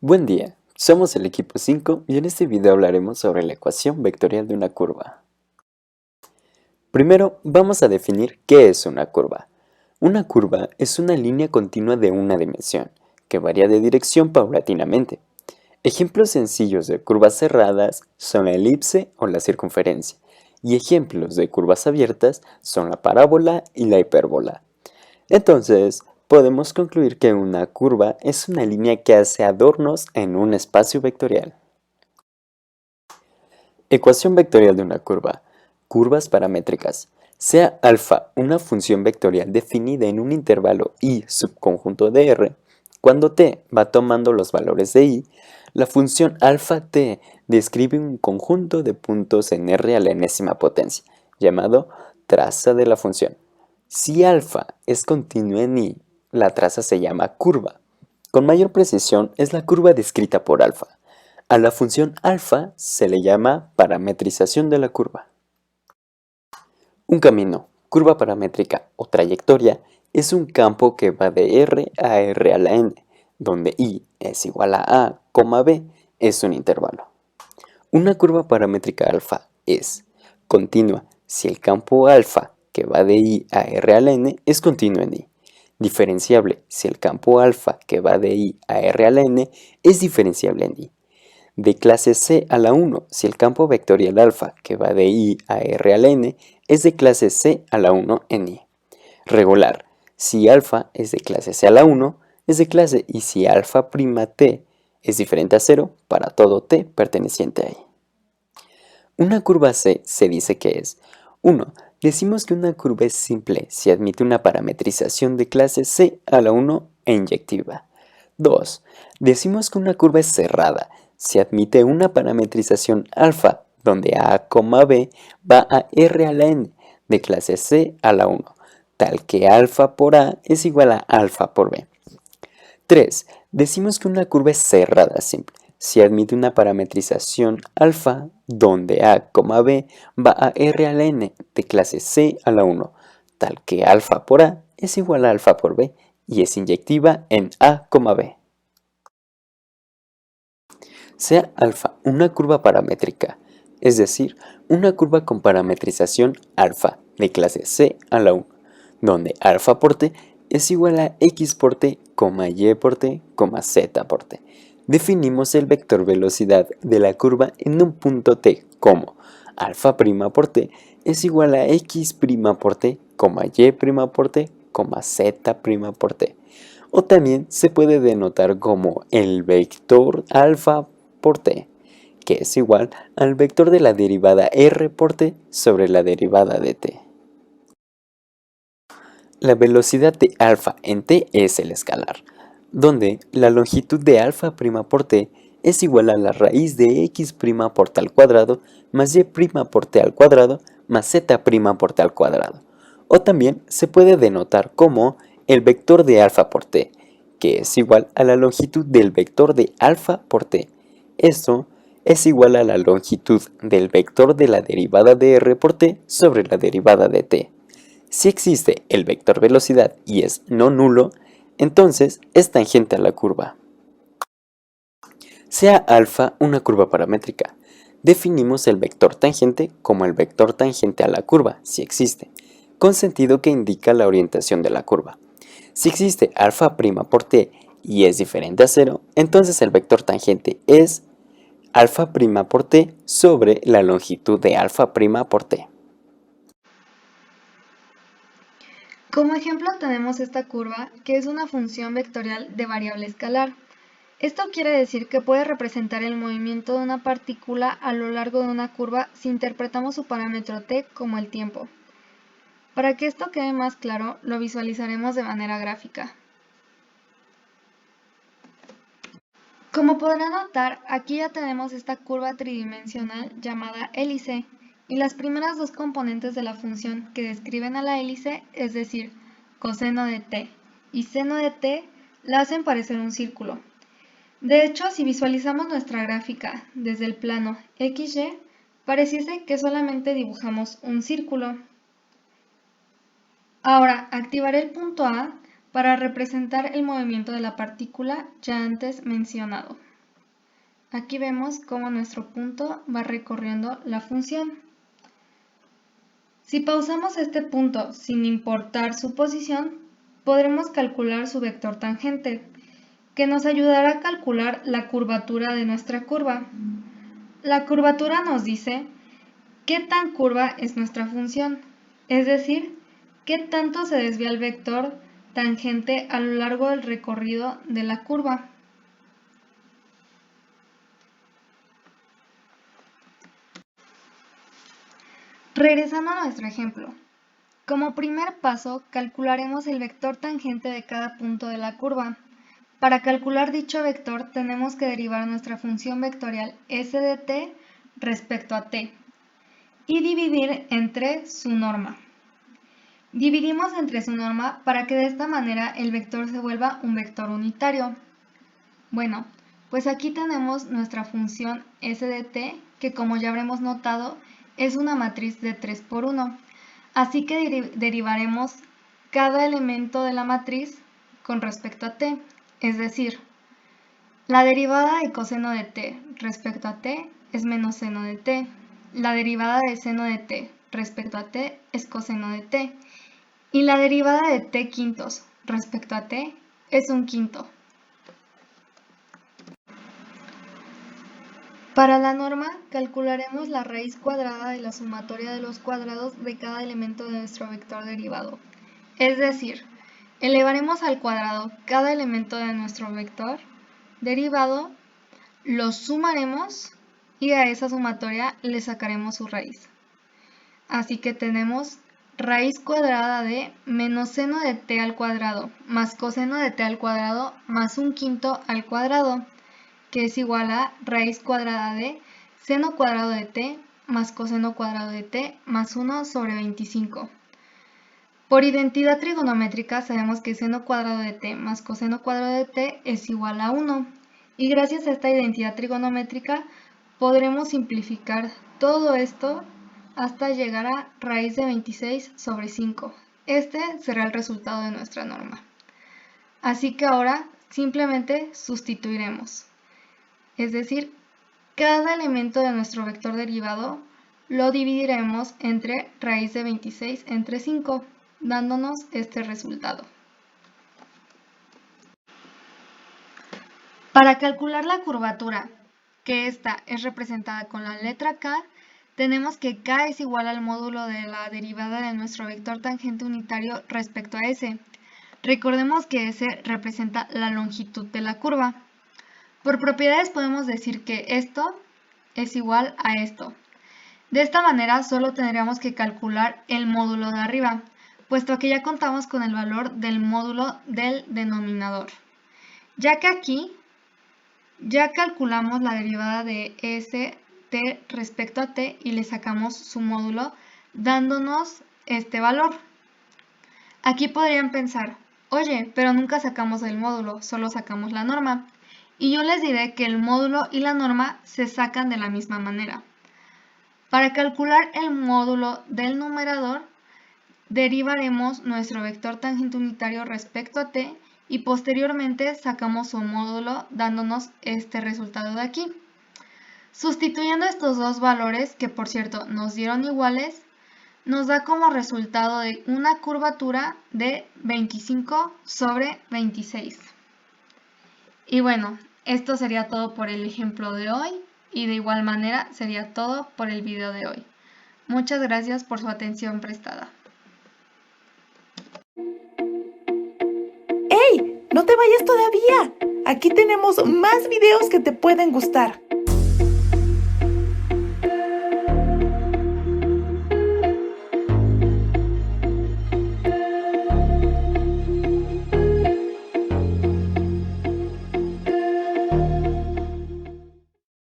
Buen día, somos el equipo 5 y en este video hablaremos sobre la ecuación vectorial de una curva. Primero vamos a definir qué es una curva. Una curva es una línea continua de una dimensión, que varía de dirección paulatinamente. Ejemplos sencillos de curvas cerradas son la elipse o la circunferencia, y ejemplos de curvas abiertas son la parábola y la hipérbola. Entonces, podemos concluir que una curva es una línea que hace adornos en un espacio vectorial. Ecuación vectorial de una curva. Curvas paramétricas. Sea alfa una función vectorial definida en un intervalo i subconjunto de R, cuando t va tomando los valores de i, la función alfa t describe un conjunto de puntos en R a la enésima potencia, llamado traza de la función. Si alfa es continua en i, la traza se llama curva. Con mayor precisión es la curva descrita por alfa. A la función alfa se le llama parametrización de la curva. Un camino, curva paramétrica o trayectoria es un campo que va de R a R a la N, donde I es igual a, B es un intervalo. Una curva paramétrica alfa es continua si el campo alfa que va de I a R a la N es continuo en I. Diferenciable si el campo alfa que va de I a R a la N es diferenciable en I. De clase C a la 1 si el campo vectorial alfa que va de I a R a la N es de clase C a la 1 en I. Regular, si alfa es de clase C a la 1 es de clase y si alfa prima t es diferente a 0 para todo t perteneciente a I. Una curva C se dice que es 1. Decimos que una curva es simple si admite una parametrización de clase C a la 1 e inyectiva. 2. Decimos que una curva es cerrada si admite una parametrización alfa donde a, b va a R a la n de clase C a la 1, tal que alfa por A es igual a alfa por B. 3. Decimos que una curva es cerrada simple si admite una parametrización alfa donde a, b va a R a la n de clase C a la 1, tal que alfa por A es igual a alfa por B y es inyectiva en a, b. Sea alfa una curva paramétrica, es decir, una curva con parametrización alfa de clase C a la 1, donde alfa por t es igual a x por t, y por t, z por t. Definimos el vector velocidad de la curva en un punto t como alfa' por t es igual a x' por t, y' por t, z' por t. O también se puede denotar como el vector alfa por t, que es igual al vector de la derivada r por t sobre la derivada de t. La velocidad de alfa en t es el escalar, donde la longitud de alfa' por t es igual a la raíz de x' por t al cuadrado más y' por t al cuadrado más z' por t al cuadrado. O también se puede denotar como el vector de alfa por t, que es igual a la longitud del vector de alfa por t. Esto es igual a la longitud del vector de la derivada de r por t sobre la derivada de t. Si existe el vector velocidad y es no nulo, entonces es tangente a la curva. Sea alfa una curva paramétrica. Definimos el vector tangente como el vector tangente a la curva, si existe, con sentido que indica la orientación de la curva. Si existe alfa' por t y es diferente a 0, entonces el vector tangente es alfa' por t sobre la longitud de alfa' por t. Como ejemplo tenemos esta curva, que es una función vectorial de variable escalar. Esto quiere decir que puede representar el movimiento de una partícula a lo largo de una curva si interpretamos su parámetro t como el tiempo. Para que esto quede más claro, lo visualizaremos de manera gráfica. Como podrán notar, aquí ya tenemos esta curva tridimensional llamada hélice, y las primeras dos componentes de la función que describen a la hélice, es decir, coseno de t y seno de t, la hacen parecer un círculo. De hecho, si visualizamos nuestra gráfica desde el plano XY, pareciese que solamente dibujamos un círculo. Ahora, activaré el punto A para representar el movimiento de la partícula ya antes mencionado. Aquí vemos cómo nuestro punto va recorriendo la función. Si pausamos este punto sin importar su posición, podremos calcular su vector tangente, que nos ayudará a calcular la curvatura de nuestra curva. La curvatura nos dice qué tan curva es nuestra función, es decir, qué tanto se desvía el vector tangente a lo largo del recorrido de la curva. Regresando a nuestro ejemplo, como primer paso calcularemos el vector tangente de cada punto de la curva. Para calcular dicho vector tenemos que derivar nuestra función vectorial s de t respecto a t y dividir entre su norma. Dividimos entre su norma para que de esta manera el vector se vuelva un vector unitario. Bueno, pues aquí tenemos nuestra función s de t, que como ya habremos notado, es una matriz de 3 por 1. Así que derivaremos cada elemento de la matriz con respecto a t, es decir, la derivada de coseno de t respecto a t es menos seno de t. La derivada de seno de t respecto a t es coseno de t. Y la derivada de t quintos respecto a t es un quinto. Para la norma, calcularemos la raíz cuadrada de la sumatoria de los cuadrados de cada elemento de nuestro vector derivado. Es decir, elevaremos al cuadrado cada elemento de nuestro vector derivado, lo sumaremos y a esa sumatoria le sacaremos su raíz. Así que tenemos raíz cuadrada de menos seno de t al cuadrado más coseno de t al cuadrado más un quinto al cuadrado, que es igual a raíz cuadrada de seno cuadrado de t más coseno cuadrado de t más 1 sobre 25. Por identidad trigonométrica sabemos que seno cuadrado de t más coseno cuadrado de t es igual a 1. Y gracias a esta identidad trigonométrica podremos simplificar todo esto hasta llegar a raíz de 26 sobre 5. Este será el resultado de nuestra norma. Así que ahora simplemente sustituiremos. Es decir, cada elemento de nuestro vector derivado lo dividiremos entre raíz de 26 entre 5, dándonos este resultado. Para calcular la curvatura, que esta es representada con la letra K, tenemos que K es igual al módulo de la derivada de nuestro vector tangente unitario respecto a S. Recordemos que S representa la longitud de la curva. Por propiedades podemos decir que esto es igual a esto. De esta manera solo tendríamos que calcular el módulo de arriba, puesto que ya contamos con el valor del módulo del denominador. Ya que aquí ya calculamos la derivada de st respecto a t y le sacamos su módulo dándonos este valor. Aquí podrían pensar, oye, pero nunca sacamos el módulo, solo sacamos la norma. Y yo les diré que el módulo y la norma se sacan de la misma manera. Para calcular el módulo del numerador, derivaremos nuestro vector tangente unitario respecto a t y posteriormente sacamos su módulo dándonos este resultado de aquí. Sustituyendo estos dos valores, que por cierto nos dieron iguales, nos da como resultado de una curvatura de 25 sobre 26. Y bueno, esto sería todo por el ejemplo de hoy y de igual manera sería todo por el video de hoy. Muchas gracias por su atención prestada. ¡Hey! ¡No te vayas todavía! Aquí tenemos más videos que te pueden gustar.